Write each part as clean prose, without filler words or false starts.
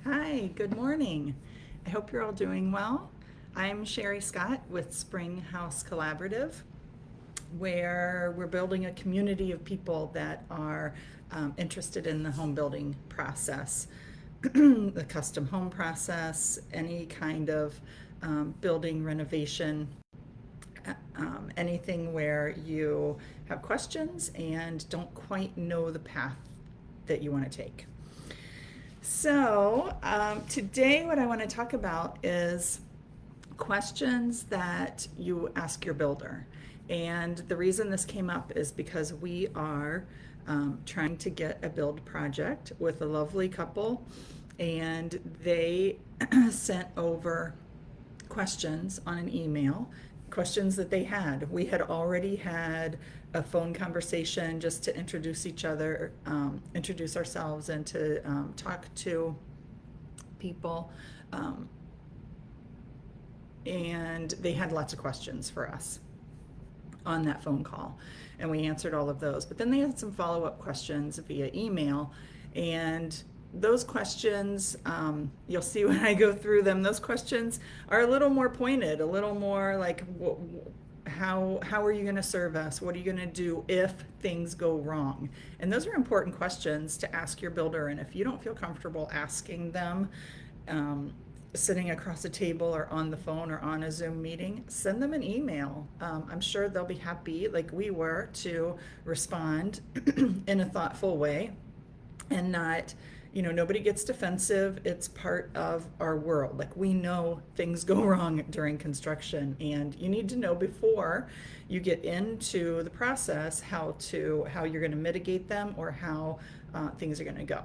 Hi, good morning. I hope you're all doing well. I'm Sherry Scott with Spring House Collaborative, where we're building a community of people that are interested in the home building process, the custom home process, any kind of building renovation, anything where you have questions and don't quite know the path that you want to take. So, today, what I want to talk about is questions that you ask your builder. And the reason this came up is because we are trying to get a build project with a lovely couple, and they sent over questions on an email, questions that they had. We had already had a phone conversation just to introduce each other, introduce ourselves, and to talk to people. And they had lots of questions for us on that phone call, and we answered all of those. But then they had some follow-up questions via email, and those questions, you'll see when I go through them, those questions are a little more pointed, a little more like, how are you going to serve us? What are you going to do if things go wrong? And those are important questions to ask your builder. And if you don't feel comfortable asking them, sitting across a table or on the phone or on a Zoom meeting, send them an email. I'm sure they'll be happy, like we were, to respond in a thoughtful way and not, nobody gets defensive. It's part of our world. Like, we know things go wrong during construction, and you need to know before you get into the process how you're going to mitigate them, or how things are going to go.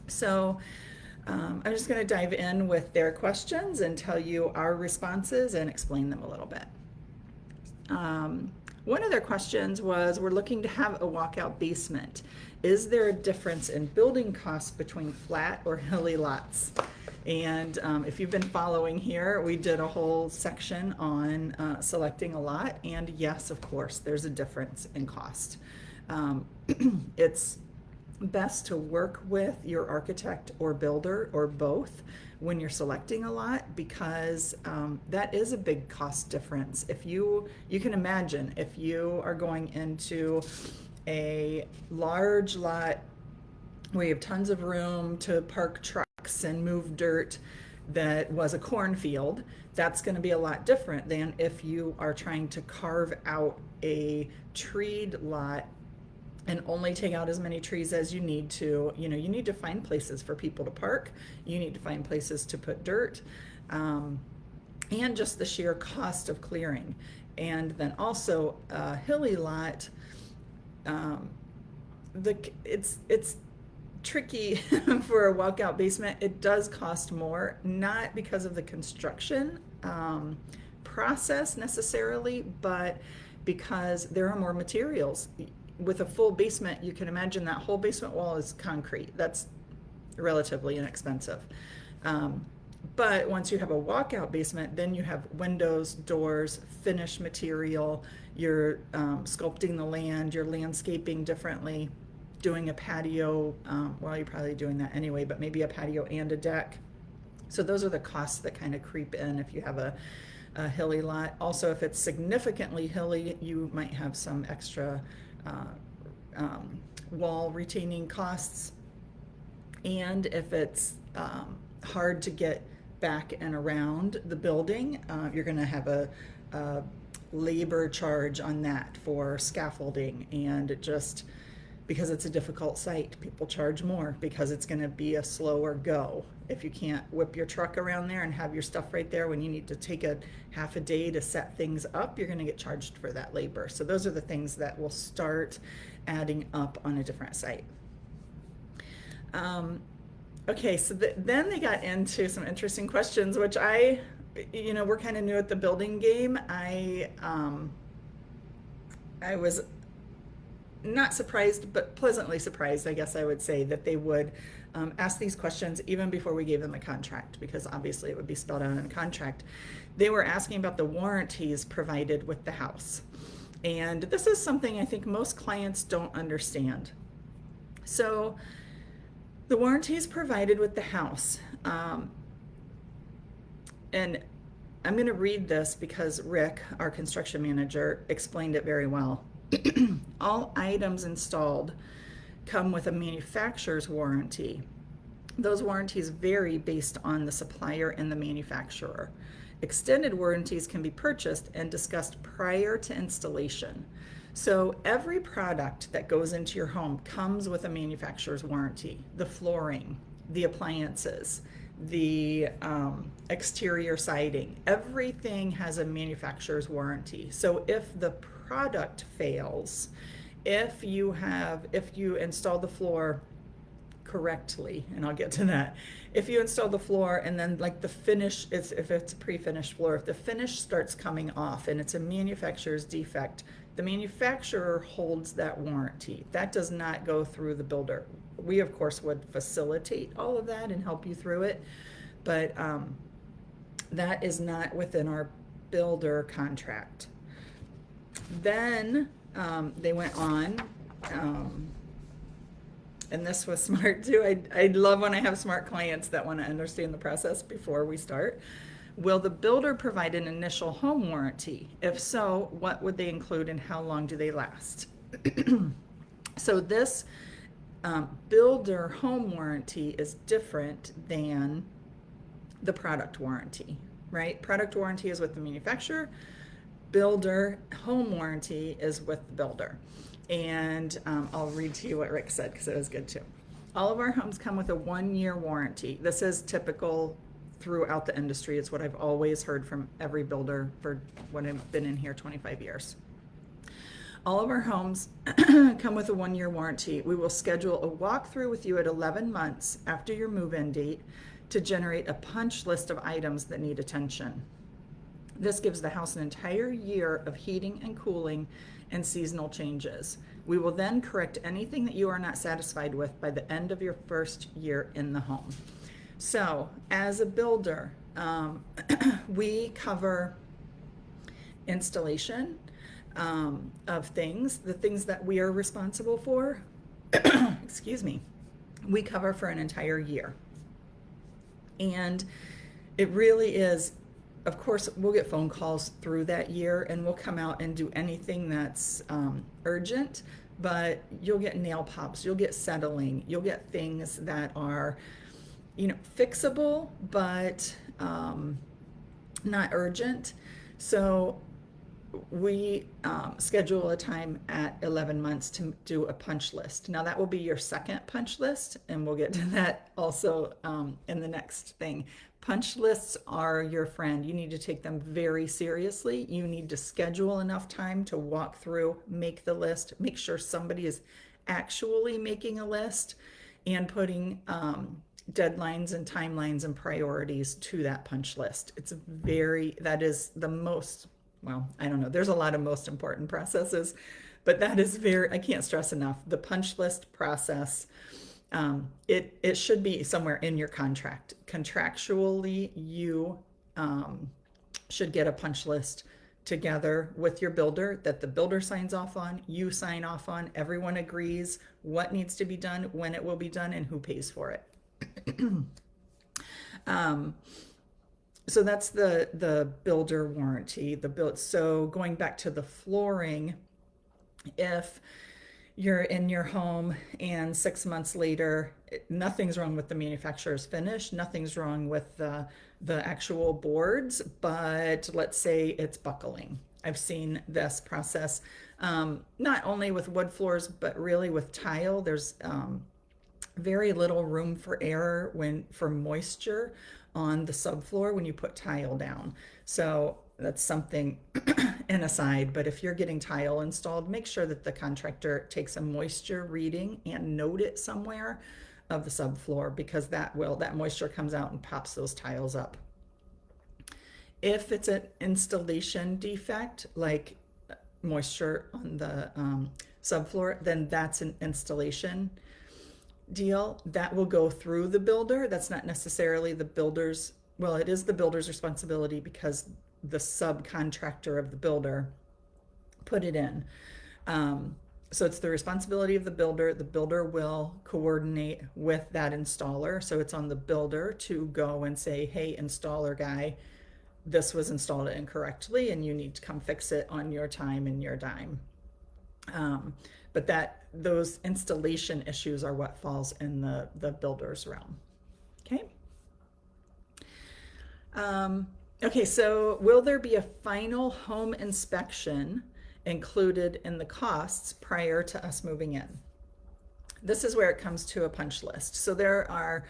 So I'm just going to dive in with their questions and tell you our responses and explain them a little bit. One of their questions was, we're looking to have a walkout basement. Is there a difference in building costs between flat or hilly lots? And if you've been following here, we did a whole section on selecting a lot. And yes, of course, there's a difference in cost. It's best to work with your architect or builder or both when you're selecting a lot, because that is a big cost difference. If you can imagine, if you are going into a large lot where you have tons of room to park trucks and move dirt that was a cornfield, that's going to be a lot different than if you are trying to carve out a treed lot and only take out as many trees as you need to. You need to find places for people to park. You need to find places to put dirt, and just the sheer cost of clearing. And then also a hilly lot, it's tricky for a walkout basement. It does cost more, not because of the construction process necessarily, but because there are more materials. With a full basement, you can imagine that whole basement wall is concrete. That's relatively inexpensive. But once you have a walkout basement, then you have windows, doors, finished material. You're sculpting the land, you're landscaping differently, doing a patio. Well, you're probably doing that anyway, but maybe a patio and a deck. So those are the costs that kind of creep in if you have a hilly lot. Also, if it's significantly hilly, you might have some extra wall retaining costs. And if it's hard to get back and around the building, you're going to have a labor charge on that for scaffolding. And just because it's a difficult site, people charge more because it's going to be a slower go. If you can't whip your truck around there and have your stuff right there when you need to take a half a day to set things up, you're going to get charged for that labor. So those are the things that will start adding up on a different site. Okay, so then they got into some interesting questions, which we're kind of new at the building game. I was not surprised, but pleasantly surprised, I guess I would say, that they would ask these questions even before we gave them a contract, because obviously it would be spelled out in a contract. They were asking about the warranties provided with the house. And this is something I think most clients don't understand. So The warranty is provided with the house. And I'm going to read this because Rick, our construction manager, explained it very well. All items installed come with a manufacturer's warranty. Those warranties vary based on the supplier and the manufacturer. Extended warranties can be purchased and discussed prior to installation. So every product that goes into your home comes with a manufacturer's warranty. The flooring, the appliances, the exterior siding, everything has a manufacturer's warranty. So if the product fails, if you install the floor correctly, and I'll get to that. If you install the floor and then like the finish, if it's a pre-finished floor, if the finish starts coming off and it's a manufacturer's defect, the manufacturer holds that warranty. That does not go through the builder. We of course would facilitate all of that and help you through it, but that is not within our builder contract. Then they went on, and this was smart too. I love when I have smart clients that want to understand the process before we start. Will the builder provide an initial home warranty? If so, what would they include and how long do they last? So this builder home warranty is different than the product warranty, right? Product warranty is with the manufacturer. Builder home warranty is with the builder. And I'll read to you what Rick said because it was good too. All of our homes come with a 1-year warranty. This is typical throughout the industry. It's what I've always heard from every builder for when I've been in here 25 years. All of our homes come with a 1-year warranty. We will schedule a walkthrough with you at 11 months after your move-in date to generate a punch list of items that need attention. This gives the house an entire year of heating and cooling and seasonal changes. We will then correct anything that you are not satisfied with by the end of your first year in the home. So as a builder, we cover installation of things, the things that we are responsible for, excuse me, we cover for an entire year. And it really is, of course, we'll get phone calls through that year and we'll come out and do anything that's urgent, but you'll get nail pops, you'll get settling, you'll get things that are, fixable, but not urgent. So we schedule a time at 11 months to do a punch list. Now that will be your second punch list, and we'll get to that also in the next thing. Punch lists are your friend. You need to take them very seriously. You need to schedule enough time to walk through, make the list, make sure somebody is actually making a list and putting deadlines and timelines and priorities to that punch list. That is the most, well, I don't know, there's a lot of most important processes, but that is I can't stress enough, the punch list process. It should be somewhere in your contract. Contractually, you should get a punch list together with your builder that the builder signs off on, you sign off on, everyone agrees what needs to be done, when it will be done, and who pays for it. So that's the builder warranty. So going back to the flooring, if you're in your home and 6 months later, nothing's wrong with the manufacturer's finish, nothing's wrong with the actual boards, but let's say it's buckling. I've seen this process, not only with wood floors, but really with tile. There's very little room for error for moisture on the subfloor when you put tile down. So that's something an aside, but if you're getting tile installed, make sure that the contractor takes a moisture reading and note it somewhere of the subfloor, because that moisture comes out and pops those tiles up. If it's an installation defect, like moisture on the subfloor, then that's an installation deal that will go through the builder. That's not necessarily the builder's, well, it is the builder's responsibility because the subcontractor of the builder put it in. So it's the responsibility of the builder. The builder will coordinate with that installer. So it's on the builder to go and say, hey, installer guy, this was installed incorrectly and you need to come fix it on your time and your dime. But those installation issues are what falls in the builder's realm. Okay. Okay, so will there be a final home inspection included in the costs prior to us moving in? This is where it comes to a punch list. So there are,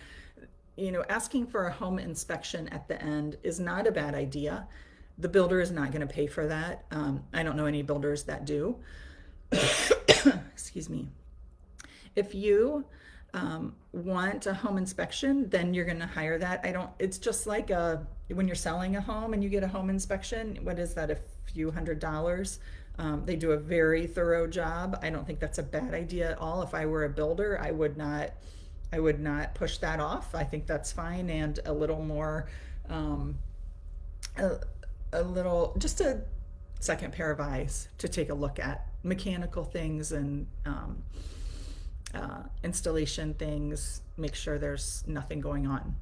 asking for a home inspection at the end is not a bad idea. The builder is not going to pay for that. I don't know any builders that do. Excuse me. If you want a home inspection, then you're going to hire that. It's just like when you're selling a home and you get a home inspection, what is that, a few $100s? They do a very thorough job. I don't think that's a bad idea at all. If I were a builder, I would not push that off. I think that's fine, and a little more, just a second pair of eyes to take a look at mechanical things and installation things, make sure there's nothing going on.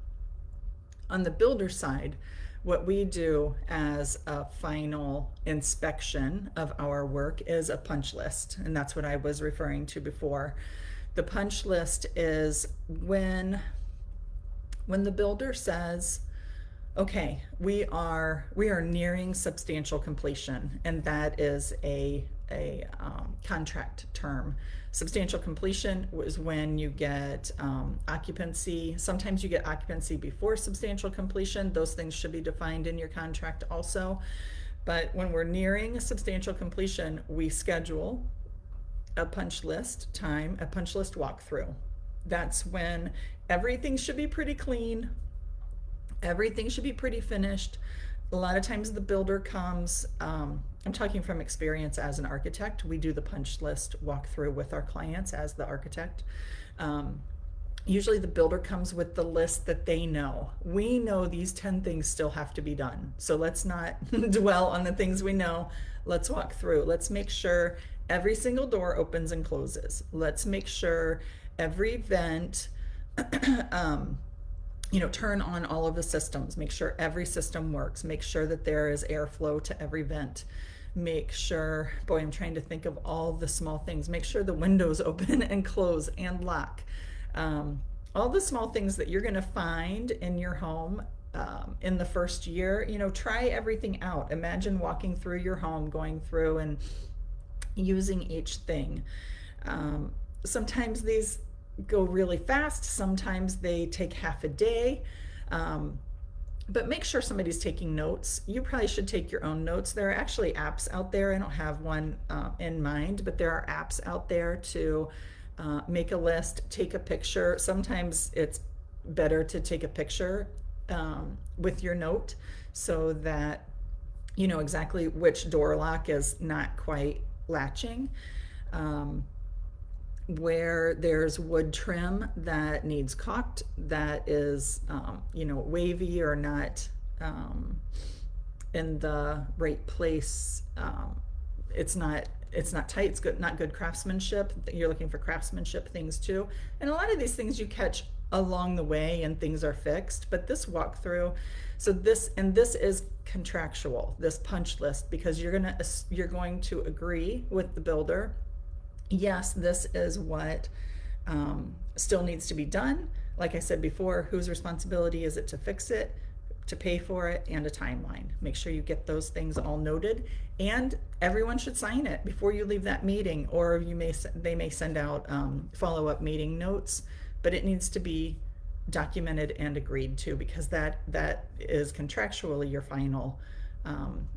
On the builder side, what we do as a final inspection of our work is a punch list, and that's what I was referring to before. The punch list is when the builder says, okay, we are nearing substantial completion, and that is a contract term. Substantial completion was when you get occupancy. Sometimes you get occupancy before substantial completion. Those things should be defined in your contract also. But when we're nearing substantial completion, we schedule a punch list time, a punch list walkthrough. That's when everything should be pretty clean. Everything should be pretty finished. A lot of times the builder comes, I'm talking from experience as an architect. We do the punch list walkthrough with our clients as the architect. Usually the builder comes with the list that they know. We know these 10 things still have to be done. So let's not dwell on the things we know. Let's walk through. Let's make sure every single door opens and closes. Let's make sure every vent, turn on all of the systems, make sure every system works, make sure that there is airflow to every vent, make sure, boy, I'm trying to think of all the small things, make sure the windows open and close and lock. All the small things that you're going to find in your home in the first year, try everything out. Imagine walking through your home, going through and using each thing. Sometimes these go really fast, sometimes they take half a day, but make sure somebody's taking notes. You probably should take your own notes. There are actually apps out there. I don't have one in mind, but there are apps out there to make a list, take a picture. Sometimes it's better to take a picture with your note so that you know exactly which door lock is not quite latching. Where there's wood trim that needs caulked, that is wavy or not in the right place, it's not tight, it's good, not good craftsmanship. You're looking for craftsmanship things too, and a lot of these things you catch along the way and things are fixed. But this walkthrough, so this is contractual, this punch list, because you're going to agree with the builder, yes, this is what still needs to be done. Like I said before, whose responsibility is it to fix it, to pay for it, and a timeline. Make sure you get those things all noted, and everyone should sign it before you leave that meeting, or they may send out follow-up meeting notes, but it needs to be documented and agreed to, because that is contractually your final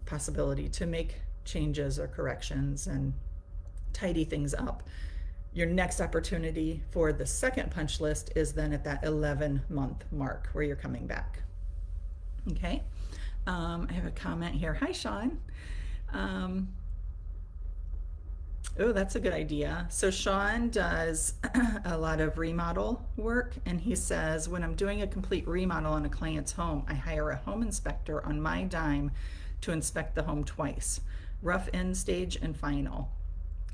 possibility to make changes or corrections and tidy things up. Your next opportunity for the second punch list is then at that 11-month mark where you're coming back. Okay. I have a comment here. Hi, Sean. Oh, that's a good idea. So Sean does a lot of remodel work, and he says, when I'm doing a complete remodel on a client's home, I hire a home inspector on my dime to inspect the home twice, rough, end stage, and final.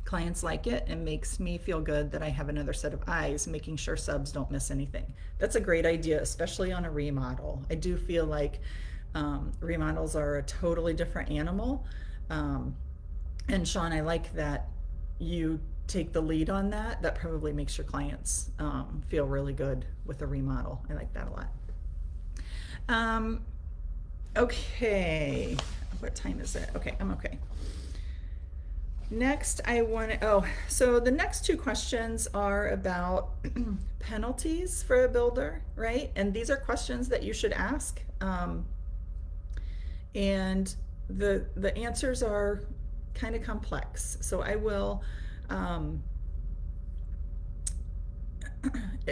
Clients like it and makes me feel good that I have another set of eyes making sure subs don't miss anything. That's a great idea, especially on a remodel. I do feel like remodels are a totally different animal. And Sean, I like that you take the lead on that. That probably makes your clients feel really good with a remodel. I like that a lot. Okay, what time is it? Okay, I'm okay. Next, so the next two questions are about penalties for a builder, right? And these are questions that you should ask. And the answers are kind of complex. So I will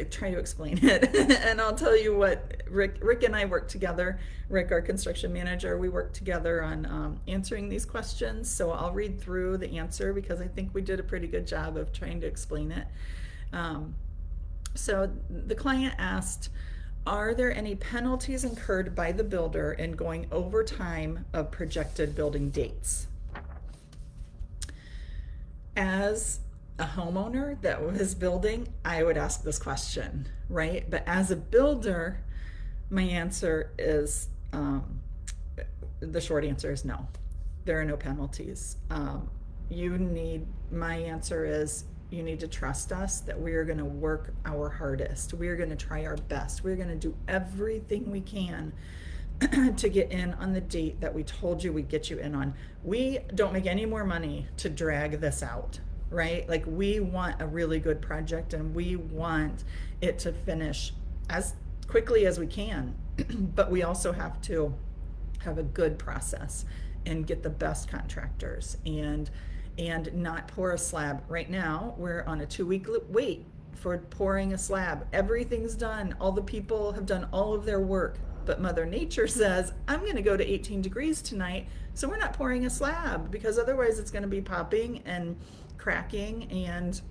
try to explain it. And I'll tell you what, Rick and I work together. Rick, our construction manager, we work together on answering these questions. So I'll read through the answer because I think we did a pretty good job of trying to explain it. So the client asked, are there any penalties incurred by the builder in going over time of projected building dates? As a homeowner that was building, I would ask this question, right? But as a builder, my answer is, the short answer is no. There are no penalties. My answer is, you need to trust us that we are going to work our hardest. We are going to try our best. We're going to do everything we can to get in on the date that we told you we'd get you in on. We don't make any more money to drag this out, right? Like, we want a really good project and we want it to finish as quickly as we can, but we also have to have a good process and get the best contractors and not pour a slab. Right now, we're on a 2-week wait for pouring a slab. Everything's done. All the people have done all of their work, but Mother Nature says, I'm going to go to 18 degrees tonight, so we're not pouring a slab because otherwise it's going to be popping and cracking, and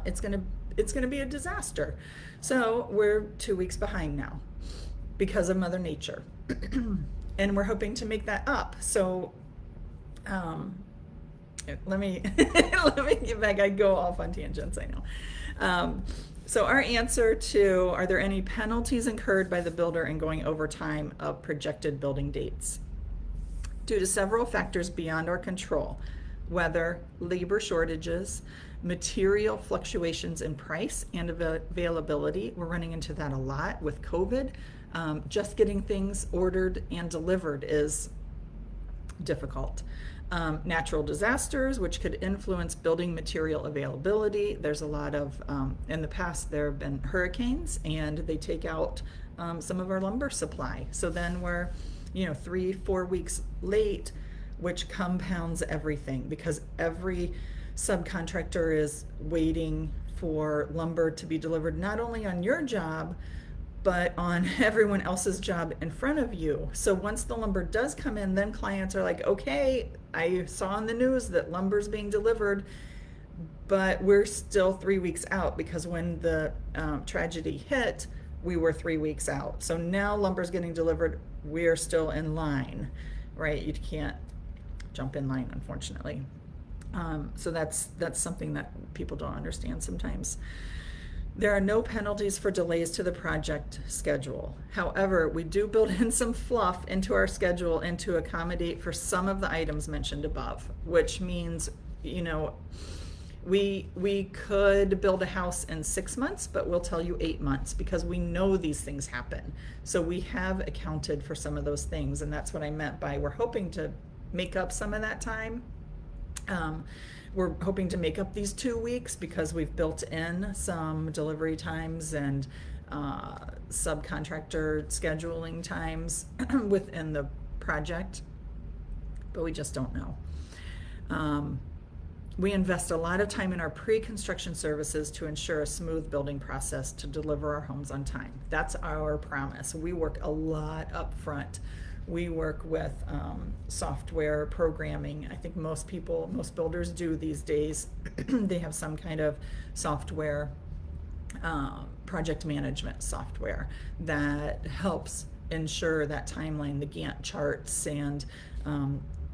it's going to be a disaster. So we're 2 weeks behind now because of Mother Nature. And we're hoping to make that up. So let me get back. I go off on tangents, I know. So our answer to, are there any penalties incurred by the builder in going over time of projected building dates? Due to several factors beyond our control, weather, labor shortages, material fluctuations in price and availability. We're running into that a lot with COVID. Just getting things ordered and delivered is difficult. Natural disasters, which could influence building material availability. There's a lot of, in the past, there have been hurricanes and they take out some of our lumber supply. So then we're, 3-4 weeks late, which compounds everything because every subcontractor is waiting for lumber to be delivered, not only on your job, but on everyone else's job in front of you. So once the lumber does come in, then clients are like, okay, I saw on the news that lumber's being delivered, but we're still 3 weeks out because when the tragedy hit, we were 3 weeks out. So now lumber's getting delivered, we're still in line, right? You can't jump in line, unfortunately. So that's something that people don't understand sometimes. There are no penalties for delays to the project schedule. However, we do build in some fluff into our schedule and to accommodate for some of the items mentioned above, which means, we could build a house in 6 months, but we'll tell you 8 months because we know these things happen. So we have accounted for some of those things, and that's what I meant by we're hoping to make up some of that time. We're hoping to make up these 2 weeks because we've built in some delivery times and subcontractor scheduling times within the project, but we just don't know. We invest a lot of time in our pre-construction services to ensure a smooth building process to deliver our homes on time. That's our promise. We work a lot up front. We work with software programming. I think most builders do these days. They have some kind of software, project management software that helps ensure that timeline, the Gantt charts, and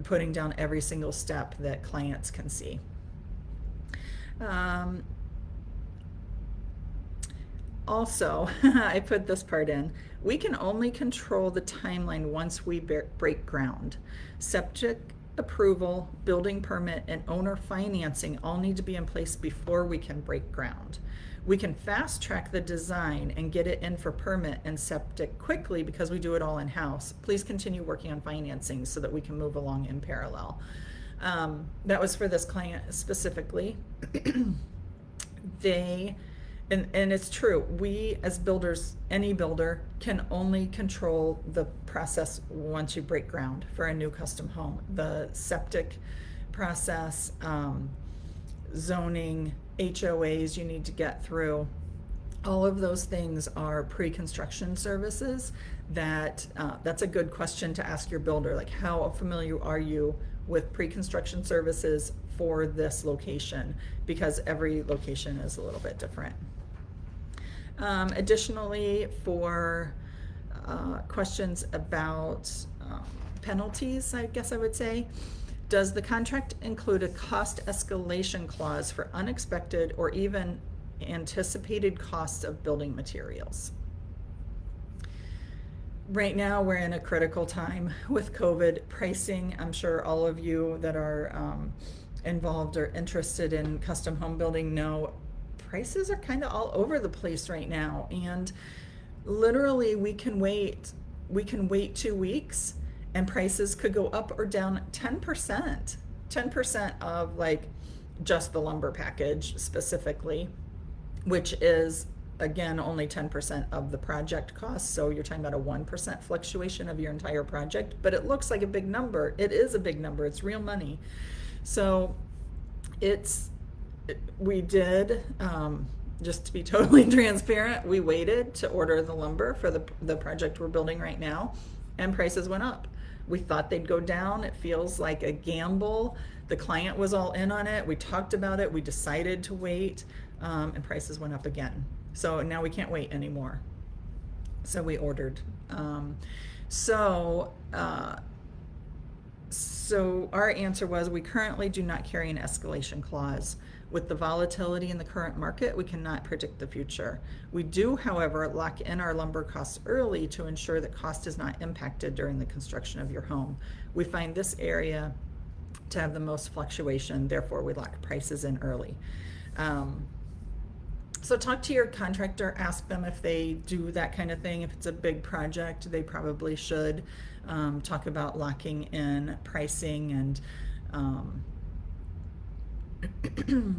putting down every single step that clients can see. Um, Also, I put this part in. We can only control the timeline once we break ground. Septic approval, building permit, and owner financing all need to be in place before we can break ground. We can fast track the design and get it in for permit and septic quickly because we do it all in-house. Please continue working on financing so that we can move along in parallel. That was for this client specifically. And it's true, we as builders, any builder, can only control the process once you break ground for a new custom home. The septic process, zoning, HOAs you need to get through, all of those things are pre-construction services that's a good question to ask your builder, like how familiar are you with pre-construction services for this location, because every location is a little bit different. Additionally, for questions about penalties, I guess I would say, does the contract include a cost escalation clause for unexpected or even anticipated costs of building materials? Right now, we're in a critical time with COVID pricing. I'm sure all of you that are involved or interested in custom home building know prices are kind of all over the place right now, and literally we can wait 2 weeks and prices could go up or down 10% of like just the lumber package specifically, which is again only 10% of the project cost. So you're talking about a 1% fluctuation of your entire project, but it looks like a big number. It is a big number. It's real money. So we did, just to be totally transparent, we waited to order the lumber for the project we're building right now, and prices went up. We thought they'd go down. It feels like a gamble. The client was all in on it. We talked about it. We decided to wait, and prices went up again. So now we can't wait anymore. So we ordered. So our answer was we currently do not carry an escalation clause. With the volatility in the current market, we cannot predict the future. We do, however, lock in our lumber costs early to ensure that cost is not impacted during the construction of your home. We find this area to have the most fluctuation, therefore we lock prices in early. So talk to your contractor, ask them if they do that kind of thing. If it's a big project, they probably should talk about locking in pricing, and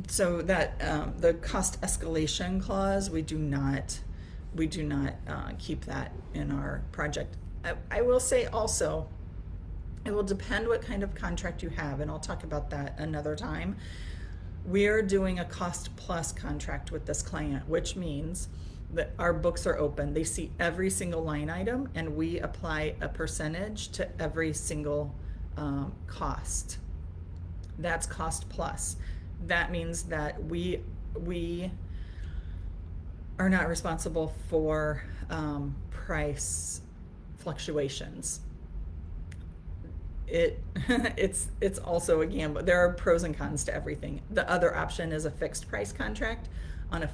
so that the cost escalation clause, we do not keep that in our project. I will say also, it will depend what kind of contract you have, and I'll talk about that another time. We are doing a cost plus contract with this client, which means that our books are open. They see every single line item, and we apply a percentage to every single cost. That's cost plus. That means that we are not responsible for price fluctuations. It's also a gamble. There are pros and cons to everything. The other option is a fixed price contract. On a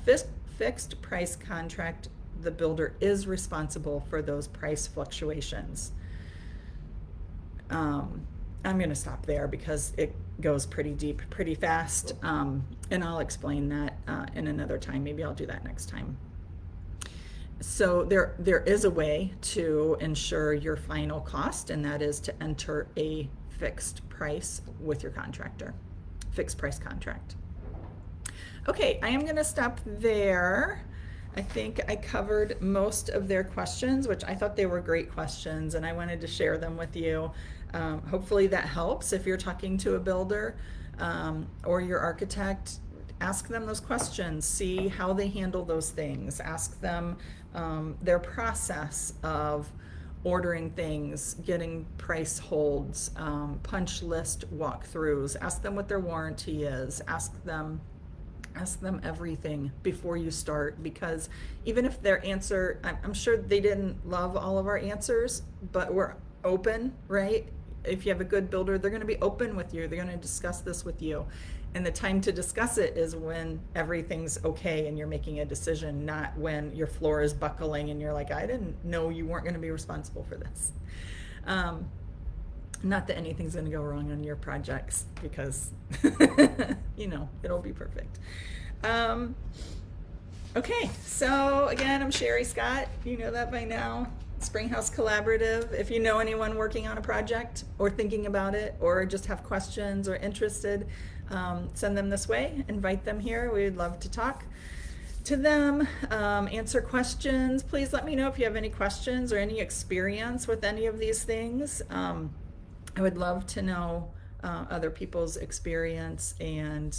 fixed price contract, the builder is responsible for those price fluctuations. I'm going to stop there because it goes pretty deep, pretty fast, and I'll explain that in another time. Maybe I'll do that next time. So there is a way to ensure your final cost, and that is to enter a fixed price with your contractor, fixed price contract. Okay, I am going to stop there. I think I covered most of their questions, which I thought they were great questions, and I wanted to share them with you. Hopefully that helps if you're talking to a builder or your architect. Ask them those questions, see how they handle those things, ask them their process of ordering things, getting price holds, punch list walkthroughs, ask them what their warranty is, ask them everything before you start, because even if their answer, I'm sure they didn't love all of our answers, but we're open, right? If you have a good builder, they're going to be open with you. They're going to discuss this with you. And the time to discuss it is when everything's okay and you're making a decision, not when your floor is buckling and you're like, I didn't know you weren't going to be responsible for this. Not that anything's going to go wrong on your projects, because it'll be perfect. Okay, so again, I'm Sherry Scott. You know that by now. Springhouse Collaborative. If you know anyone working on a project or thinking about it, or just have questions or interested, send them this way. Invite them here. We'd love to talk to them, answer questions. Please let me know if you have any questions or any experience with any of these things. I would love to know other people's experience and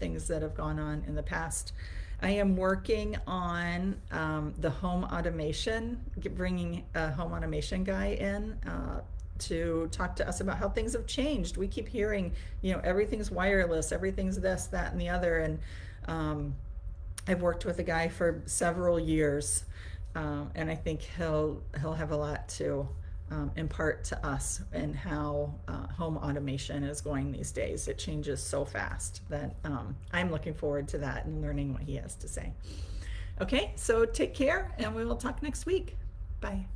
things that have gone on in the past. I am working on the home automation, bringing a home automation guy in to talk to us about how things have changed. We keep hearing, everything's wireless, everything's this, that, and the other. And I've worked with a guy for several years, and I think he'll have a lot to impart to us and how home automation is going these days. It changes so fast that I'm looking forward to that and learning what he has to say. Okay, so take care, and we will talk next week. Bye.